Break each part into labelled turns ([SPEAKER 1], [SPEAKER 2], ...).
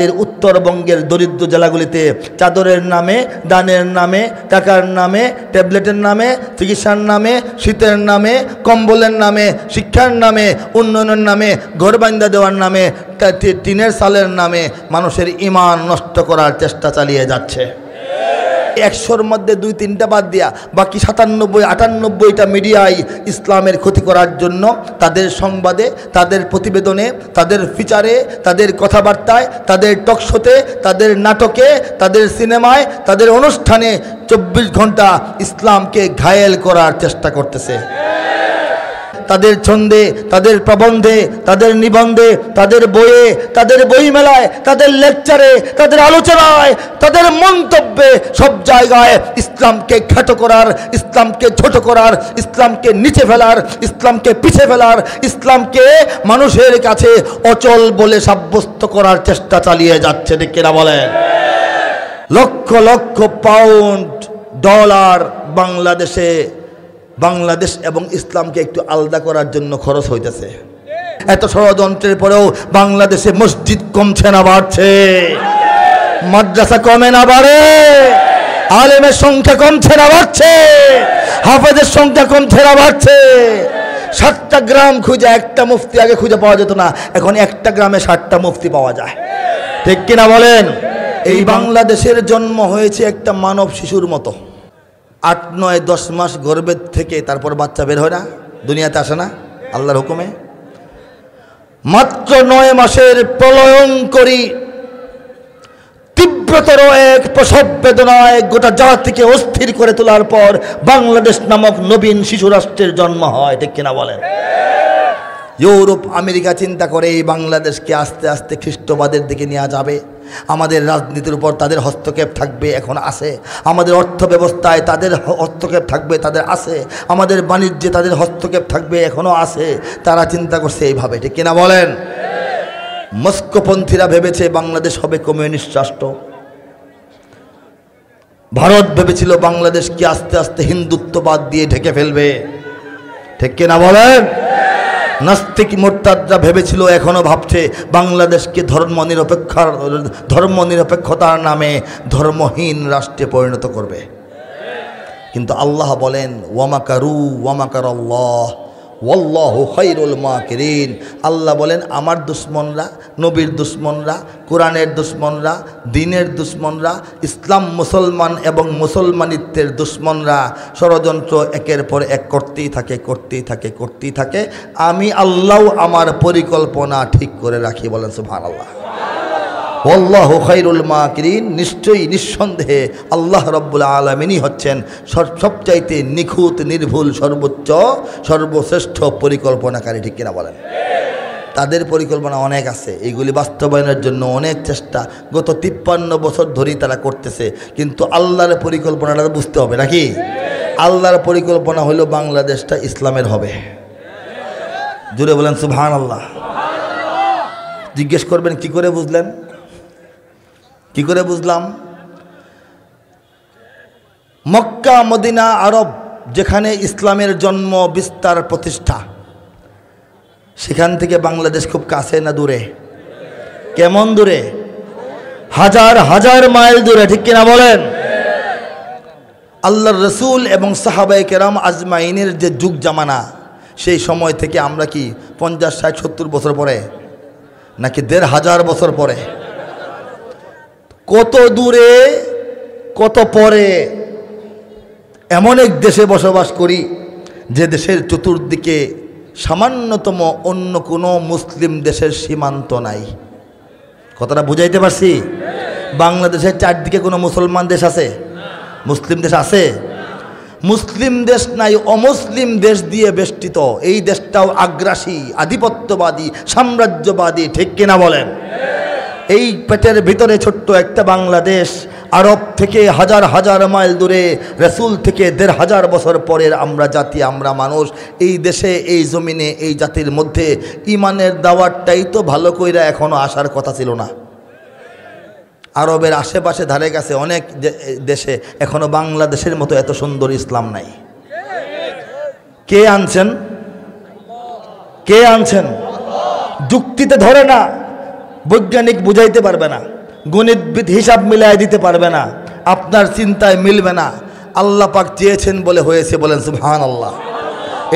[SPEAKER 1] এর উত্তরবঙ্গের দরিদ্র জেলাগুলিতে চাদরের নামে, দানের নামে, টাকার নামে, ট্যাবলেটের নামে, চিকিৎসার নামে, শীতের নামে, কম্বলের নামে, শিক্ষার নামে, উন্নয়নের নামে, ঘর বান্ধা দেওয়ার নামে, টিনের সালের নামে মানুষের ঈমান নষ্ট করার চেষ্টা চালিয়ে যাচ্ছে। 100-র মধ্যে 2-3টা বাদ দিয়া বাকি 97-98টা মিডিয়ায় ইসলামের ক্ষতি করার জন্য তাদের সংবাদে, তাদের প্রতিবেদনে, তাদের ফিচারে, তাদের কথাবার্তায়, তাদের টকশোতে, তাদের নাটকে, তাদের সিনেমায়, তাদের অনুষ্ঠানে 24 ঘন্টা ইসলামকে ঘায়েল করার চেষ্টা করতেছে। তাদের ছন্দে, তাদের প্রবন্ধে, তাদের নিবন্ধে, তাদের বইয়ে, তাদের বইমেলায়, তাদের লেকচারে, তাদের আলোচনায়, তাদের মন্তব্যে সব জায়গায় ইসলামকে খ্যাত করার, ইসলামকে ছোট করার, ইসলামকে নিচে ফেলার, ইসলামকে পিছে ফেলার, ইসলামকে মানুষের কাছে অচল বলে সাব্যস্ত করার চেষ্টা চালিয়ে যাচ্ছে। ঠিক কিনা বলেন? লক্ষ লক্ষ পাউন্ড ডলার বাংলাদেশ এবং ইসলামকে একটু আলাদা করার জন্য খরচ হইতেছে। এত ষড়যন্ত্রের পরেও বাংলাদেশে মসজিদ কমছে না বাড়ছে, মাদ্রাসা কমে না বাড়ে, আলেমের সংখ্যা কমছে না বাড়ছে, হাফেজের সংখ্যা কমছে না বাড়ছে। 7টা গ্রাম খুঁজে একটা মুফতি আগে খুঁজে পাওয়া যেত না, এখন একটা গ্রামে 7টা মুফতি পাওয়া যায়। ঠিক কিনা বলেন? এই বাংলাদেশের জন্ম হয়েছে একটা মানব শিশুর মতো। 8, 9, 10 মাস গর্ভের থেকে তারপর বাচ্চা বের হয় না, দুনিয়াতে আসে না আল্লাহর হুকুমে। মাত্র 9 মাসের প্রলয়ঙ্করী তীব্রতর এক প্রসব বেদনায় গোটা জাতিকে অস্থির করে তোলার পর বাংলাদেশ নামক নবীন শিশু রাষ্ট্রের জন্ম হয়। ঠিক কিনা বলেন? ইউরোপ, আমেরিকা চিন্তা করে এই বাংলাদেশকে আস্তে আস্তে খ্রিস্টবাদের দিকে নেওয়া যাবে, আমাদের রাজনীতির উপর তাদের হস্তক্ষেপ থাকবে, এখন আছে। আমাদের অর্থ ব্যবস্থায় তাদের হস্তক্ষেপ থাকবে, তাদের আছে। আমাদের বাণিজ্যে তাদের হস্তক্ষেপ থাকবে, এখনও আছে। তারা চিন্তা করছে এইভাবে। ঠিক কিনা বলেন? মস্কোপন্থীরা ভেবেছে বাংলাদেশ হবে কমিউনিস্ট রাষ্ট্র। ভারত ভেবেছিল বাংলাদেশকে আস্তে আস্তে হিন্দুত্ববাদ দিয়ে ঢেকে ফেলবে। ঠিক কিনা বলেন? নাস্তিক মোরতাদরা ভেবেছিল, এখনও ভাবছে বাংলাদেশকে ধর্মনিরপেক্ষতার নামে ধর্মহীন রাষ্ট্রে পরিণত করবে। কিন্তু আল্লাহ বলেন ওয়ামাকারু ওয়ামাকারাল্লাহ ওয়াল্লাহু খায়রুল মাকিরিন। আল্লাহ বলেন আমার দুশ্মনরা, নবীর দুশ্মনরা, কোরআনের দুশ্মনরা, দ্বীনের দুশ্মনরা, ইসলাম মুসলমান এবং মুসলমানিত্বের দুশ্মনরা ষড়যন্ত্র একের পর এক করতেই থাকে। আমি আল্লাহ আমার পরিকল্পনা ঠিক করে রাখি। বলেন সুবহানাল্লাহ। আল্লাহু খায়রুল মাকিরিন। নিশ্চয়ই, নিঃসন্দেহে আল্লাহ রব্বুল আলামিনই হচ্ছেন সবচাইতে নিখুঁত, নির্ভুল, সর্বোচ্চ, সর্বশ্রেষ্ঠ পরিকল্পনাকারী। ঠিক কিনা বলেন? তাদের পরিকল্পনা অনেক আছে, এইগুলি বাস্তবায়নের জন্য অনেক চেষ্টা গত 53 বছর ধরেই তারা করতেছে। কিন্তু আল্লাহর পরিকল্পনাটা বুঝতে হবে নাকি? আল্লাহর পরিকল্পনা হলো বাংলাদেশটা ইসলামের হবে। জুড়ে বলেন সুবহানাল্লাহ। জিজ্ঞেস করবেন কি করে বুঝলেন? কি করে বুঝলাম? মক্কা, মদিনা, আরব যেখানে ইসলামের জন্ম, বিস্তার, প্রতিষ্ঠা, সেখান থেকে বাংলাদেশ খুব কাছে না দূরে? কেমন দূরে? হাজার হাজার মাইল দূরে। ঠিক কিনা বলেন? আল্লাহর রসুল এবং সাহাবায়ে কেরাম আজমাইনের যে যুগ জামানা, সেই সময় থেকে আমরা কি 50, 60, 70 বছর পরে নাকি 1500 বছর পরে? কত দূরে, কত পরে? এমন এক দেশে বসবাস করি যে দেশের চতুর্দিকে সামান্যতম অন্য কোনো মুসলিম দেশের সীমান্ত নাই। কথাটা বুঝাইতে পারছি? বাংলাদেশের চারদিকে কোনো মুসলমান দেশ আছে? মুসলিম দেশ আছে? মুসলিম দেশ নাই, অমুসলিম দেশ দিয়ে বেষ্টিত। এই দেশটাও আগ্রাসী, আধিপত্যবাদী, সাম্রাজ্যবাদী। ঠিক কিনা বলেন? এই পেটের ভিতরে ছোট্ট একটা বাংলাদেশ, আরব থেকে হাজার হাজার মাইল দূরে, রসুল থেকে 1500 বছর পরের আমরা জাতি, আমরা মানুষ। এই দেশে, এই জমিনে, এই জাতির মধ্যে ইমানের দাওয়াতটাই তো ভালো কইরা এখনও আসার কথা ছিল না। আরবের আশেপাশে ধারে কাছে অনেক দেশে এখনও বাংলাদেশের মতো এত সুন্দর ইসলাম নাই। কে আনছেন? যুক্তিতে ধরে না, বৈজ্ঞানিক বুঝাইতে পারবে না, গণিতবিদ হিসাব মিলাই দিতে পারবে না, আপনার চিন্তায় মিলবে না। আল্লাহ পাক চেয়েছেন বলে হয়েছে, বলেন সুবহানাল্লাহ।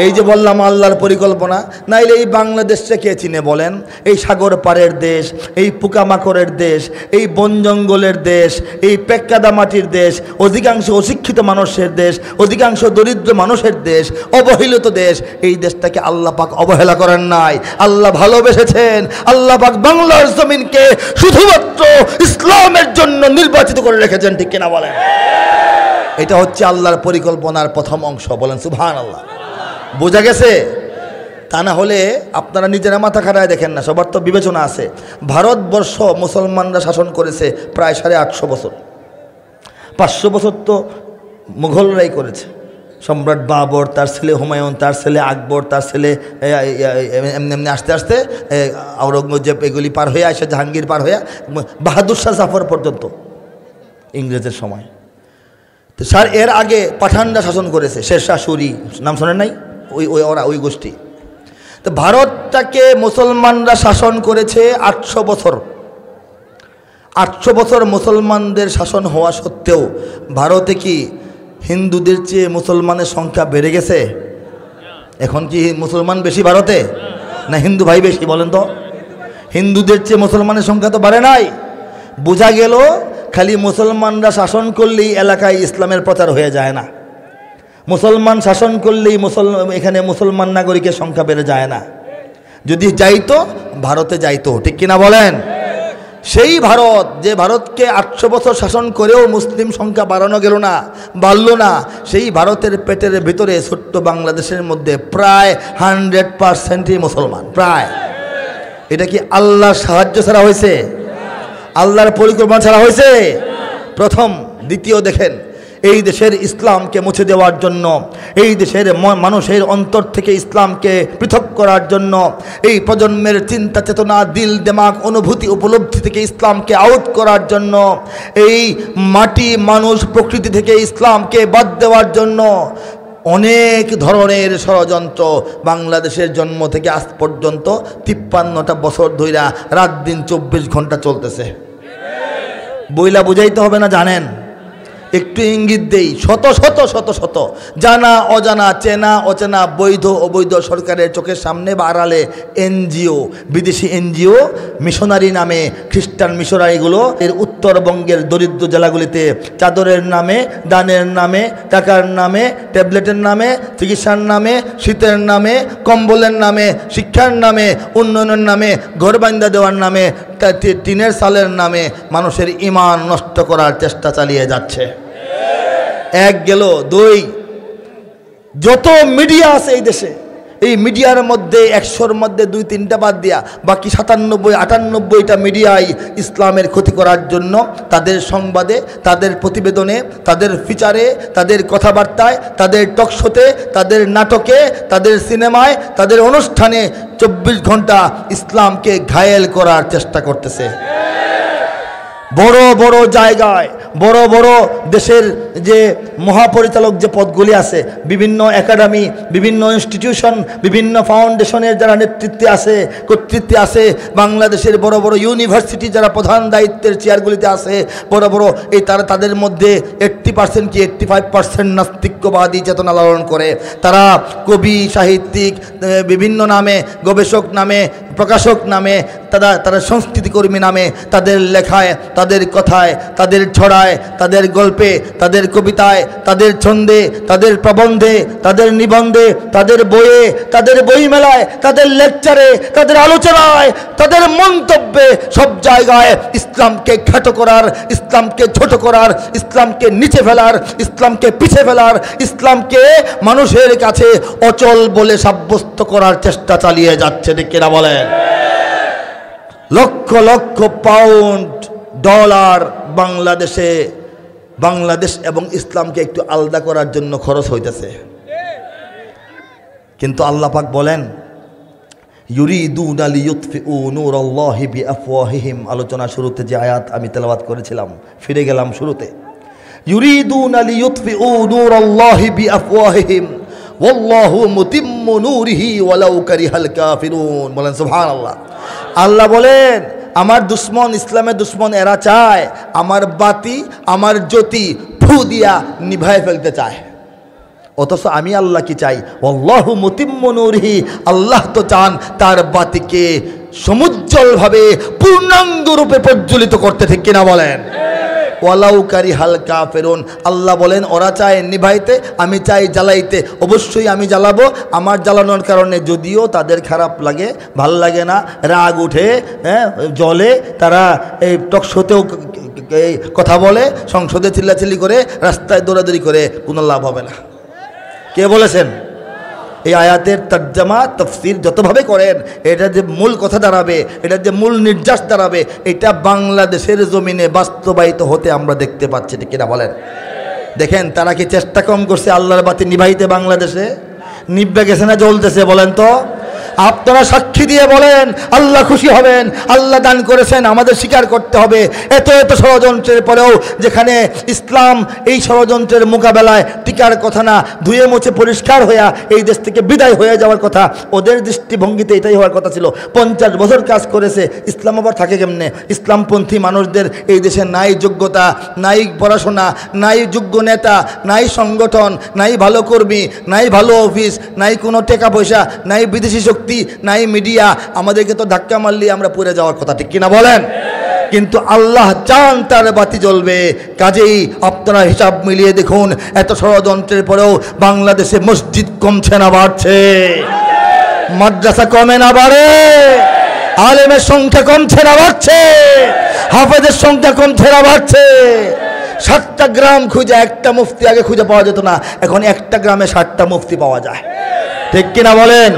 [SPEAKER 1] এই যে বললাম আল্লাহর পরিকল্পনা, নাইলে এই বাংলাদেশটা কে চিনে বলেন? এই সাগর পাড়ের দেশ, এই পোকামাকড়ের দেশ, এই বন জঙ্গলের দেশ, এই পেক্কাদা মাটির দেশ, অধিকাংশ অশিক্ষিত মানুষের দেশ, অধিকাংশ দরিদ্র মানুষের দেশ, অবহেলিত দেশ। এই দেশটাকে আল্লাহ পাক অবহেলা করেন নাই, আল্লাহ ভালোবেসেছেন। আল্লাহ পাক বাংলার জমিনকে শুধুমাত্র ইসলামের জন্য নির্বাচিত করে রেখেছেন, ঠিক কিনা বলেন? এটা হচ্ছে আল্লাহর পরিকল্পনার প্রথম অংশ, বলেন সুবহানাল্লাহ। বোঝা গেছে? তা না হলে আপনারা নিজেরা মাথা খাটায় দেখেন না, সবার তো বিবেচনা আছে। ভারতবর্ষ মুসলমানরা শাসন করেছে প্রায় 850 বছর। 500 বছর তো মুঘলরাই করেছে। সম্রাট বাবর, তার ছেলে হুমায়ুন, তার ছেলে আকবর, তার ছেলে এমনি এমনি আস্তে আস্তে আওরঙ্গজেব, এগুলি পার হয়ে আসে, জাহাঙ্গীর পার হয়ে বাহাদুর শাহ জাফর পর্যন্ত ইংরেজের সময়। তো স্যার এর আগে পাঠানরা শাসন করেছে, শেরশাহ সুরি, নাম শোনেন নাই? ওই গোষ্ঠী। তো ভারতটাকে মুসলমানরা শাসন করেছে 800 বছর। 800 বছর মুসলমানদের শাসন হওয়া সত্ত্বেও ভারতে কি হিন্দুদের চেয়ে মুসলমানের সংখ্যা বেড়ে গেছে? এখন কি মুসলমান বেশি ভারতে, না হিন্দু ভাই বেশি? বলেন তো। হিন্দুদের চেয়ে মুসলমানের সংখ্যা তো বাড়ে নাই। বোঝা গেল খালি মুসলমানরা শাসন করলেই এলাকায় ইসলামের প্রচার হয়ে যায় না। মুসলমান শাসন করলেই এখানে মুসলমান নাগরিকের সংখ্যা বেড়ে যায় না। যদি যাইতো ভারতে যাইতো, ঠিক কিনা বলেন? সেই ভারত, যে ভারতকে 800 বছর শাসন করেও মুসলিম সংখ্যা বাড়ানো গেল না, বাড়ল না, সেই ভারতের পেটের ভিতরে ছোট্ট বাংলাদেশের মধ্যে প্রায় 100%ই মুসলমান। প্রায়। এটা কি আল্লাহর সাহায্য ছাড়া হয়েছে? আল্লাহর পরিকল্পনা ছাড়া হয়েছে? প্রথম। দ্বিতীয়, দেখেন এই দেশের ইসলামকে মুছে দেওয়ার জন্য, এই দেশের মানুষের অন্তর থেকে ইসলামকে পৃথক করার জন্য, এই প্রজন্মের চিন্তা চেতনা, দিল দিমাগ, অনুভূতি উপলব্ধি থেকে ইসলামকে আউট করার জন্য, এই মাটি মানুষ প্রকৃতি থেকে ইসলামকে বাদ দেওয়ার জন্য অনেক ধরনের ষড়যন্ত্র বাংলাদেশের জন্ম থেকে আজ পর্যন্ত 53টা বছর ধইরা রাত দিন 24 ঘন্টা চলতেছে। বইলা বুঝাইতে হবে না, জানেন? একটু ইঙ্গিত দেই। শত শত শত শত জানা অজানা, চেনা অচেনা, বৈধ অবৈধ সরকারের চোখের সামনে বা আড়ালে এনজিও, বিদেশি এনজিও, মিশনারি নামে খ্রিস্টান মিশনারিগুলো এর উত্তরবঙ্গের দরিদ্র জেলাগুলিতে চাদরের নামে, দানের নামে, টাকার নামে, ট্যাবলেটের নামে, চিকিৎসার নামে, শীতের নামে, কম্বলের নামে, শিক্ষার নামে, উন্নয়নের নামে, ঘর বান্ধা দেওয়ার নামে, টিনের সালের নামে মানুষের ঈমান নষ্ট করার চেষ্টা চালিয়ে যাচ্ছে। এক গেল। দুই, যত মিডিয়া আছে এই দেশে, এই মিডিয়ার মধ্যে 100-র মধ্যে 2-3টা বাদ দিয়া বাকি 97-98টা মিডিয়াই ইসলামের ক্ষতি করার জন্য তাদের সংবাদে, তাদের প্রতিবেদনে, তাদের ফিচারে, তাদের কথাবার্তায়, তাদের টকশোতে, তাদের নাটকে, তাদের সিনেমায়, তাদের অনুষ্ঠানে 24 ঘন্টা ইসলামকে ঘায়েল করার চেষ্টা করতেছে। বড় বড় জায়গায়, বড় বড় দেশের যে মহাপরিচালক যে পদগুলি আছে, বিভিন্ন একাডেমি, বিভিন্ন ইনস্টিটিউশন, বিভিন্ন ফাউন্ডেশনের যারা নেতৃত্বে আছে, কর্তৃত্বে আছে, বাংলাদেশের বড় বড় ইউনিভার্সিটি যারা প্রধান দায়িত্বের চেয়ারগুলিতে আছে, বড় বড় এই তাদের মধ্যে 80% কি 85% নাস্তিক্যবাদী চেতনা লালন করে। তারা কবি, সাহিত্যিক, বিভিন্ন নামে, গবেষক নামে, প্রকাশক নামে, তারা সংস্কৃতিকর্মী নামে তাদের লেখায়, তাদের কথায়, তাদের ছড়ায়, তাদের গল্পে, তাদের কবিতায়, তাদের ছন্দে, তাদের প্রবন্ধে, তাদের নিবন্ধে, তাদের বইয়ে, তাদের বইমেলায়, তাদের লেকচারে, তাদের আলোচনায়, তাদের মন্তব্যে, সব জায়গায় ইসলামকে খাটো করার, ইসলামকে ছোট করার, ইসলামকে নিচে ফেলার, ইসলামকে পিছে ফেলার, ইসলামকে মানুষের কাছে অচল বলে সাব্যস্ত করার চেষ্টা চালিয়ে যাচ্ছে। কিনা বলেন? লক্ষ লক্ষ পাউন্ড, ডলার বাংলাদেশ এবং ইসলামকে একটু আলাদা করার জন্য খরচ হইতেছে। কিন্তু আল্লাহ পাক বলেন, ইউরিদুনা লিইউতফিউ নূরাল্লাহি বিআফওয়াহিহিম। আলোচনা শুরুতে যে আয়াত আমি তেলাওয়াত করেছিলাম, ফিরে গেলাম শুরুতে। ইউরিদুনা লিইউতফিউ নূরাল্লাহি বিআফওয়াহিহিম ওয়াল্লাহু মুতিম্মু নূরিহি ওয়ালাউ কারিহাল কাফিরুন। বলেন সুবহানাল্লাহ। আল্লাহ বলেন, আমার দুশ্মন, ইসলামের দুশ্মন, এরা চায় আমার বাতি, আমার জ্যোতি ফু দিয়া নিভায় ফেলতে চায়। অথচ আমি আল্লাহ কি চাই? আল্লাহু মুতিম্মু নূরিহি, আল্লাহ তো চান তার বাতিকে সমুজ্জ্বলভাবে পূর্ণাঙ্গ রূপে প্রজ্বলিত করতে, ঠিক কিনা বলেন? ওয়ালাউ কারিহাল কাফিরুন, আল্লাহ বলেন ওরা চায় নিভাইতে, আমি চাই জ্বালাইতে। অবশ্যই আমি জ্বালাবো। আমার জ্বালানোর কারণে যদিও তাদের খারাপ লাগে, ভাল লাগে না, রাগ উঠে, জলে, তারা এই টকশোতেও কথা বলে, সংসদে চিল্লাচিল্লি করে, রাস্তায় দৌড়াদৌড়ি করে, কোনো লাভ হবে না। কে বলেছেন? এই আয়াতের তর্জমা তাফসীর যতভাবে করেন, এটা যে মূল কথা দাঁড়াবে, এটা যে মূল নির্যাস দাঁড়াবে, এটা বাংলাদেশের জমিনে বাস্তবায়িত হতে আমরা দেখতে পাচ্ছি, ঠিক কিনা বলেন? দেখেন তারা কি চেষ্টা কম করছে আল্লাহর বাতি নিভাইতে? বাংলাদেশে নিভবে গেছে না জ্বলতেছে? বলেন তো। আপনারা সাক্ষী দিয়ে বলেন, আল্লাহ খুশি হবেন। আল্লাহ দান করেছেন, আমাদের স্বীকার করতে হবে। এত এত ষড়যন্ত্রের পরেও যেখানে ইসলাম এই ষড়যন্ত্রের মোকাবেলায় টিকার কথা না, ধুয়ে মুছে পরিষ্কার হইয়া এই দেশ থেকে বিদায় হয়ে যাওয়ার কথা, ওদের দৃষ্টিভঙ্গিতে এটাই হওয়ার কথা ছিল। 50 বছর কাজ করেছে, ইসলাম আবার থাকে কেমনে? ইসলামপন্থী মানুষদের এই দেশে নাই যোগ্যতা, নাই পড়াশোনা, নাই যোগ্য নেতা, নাই সংগঠন, নাই ভালো কর্মী, নাই ভালো অফিস, নাই কোনো টাকা পয়সা, নাই বিদেশি শক্তি, নাই মিডিয়া। আমাদেরকে তো ধাক্কা মারলে আমরা পড়ে যাওয়ার কথা, ঠিক কিনা বলেন? কিন্তু আল্লাহ চান তার বাতি জ্বলবে। কাজেই আপনারা হিসাব মিলিয়ে দেখুন, এত ষড়যন্ত্রের পরেও বাংলাদেশে মসজিদ কমছে না বাড়ছে? মাদ্রাসা কমে না বাড়ে? আলেমের সংখ্যা কমছে না বাড়ছে? হাফেজের সংখ্যা কমছে না বাড়ছে? 7টা গ্রাম খুঁজে একটা মুফতি আগে খুঁজে পাওয়া যেত না, এখন একটা গ্রামে 7টা মুফতি পাওয়া যায়, ঠিক কিনা বলেন?